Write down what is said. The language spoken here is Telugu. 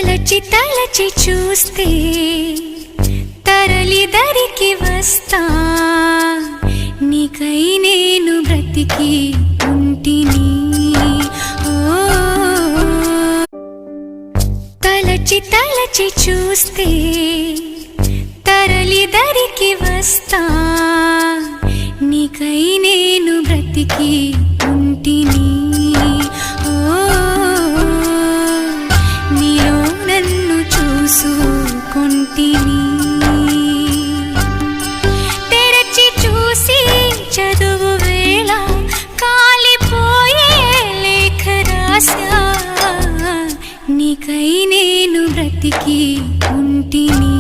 తలచి తలచి చూస్తే తరలి దరికి వస్తా నీకై నేను బ్రతికి ఉంటిని. తలచి తలచి చూస్తే తరలి దరికి వస్తా నీకై నేను బ్రతికి ఉంటిని. నీలో నన్ను చూసుకొంటిని. తెరచి చూసి చదువు వేళ కాలిపోయే లేఖ రాసా నీకై నేను బ్రతికి ఉంటిని.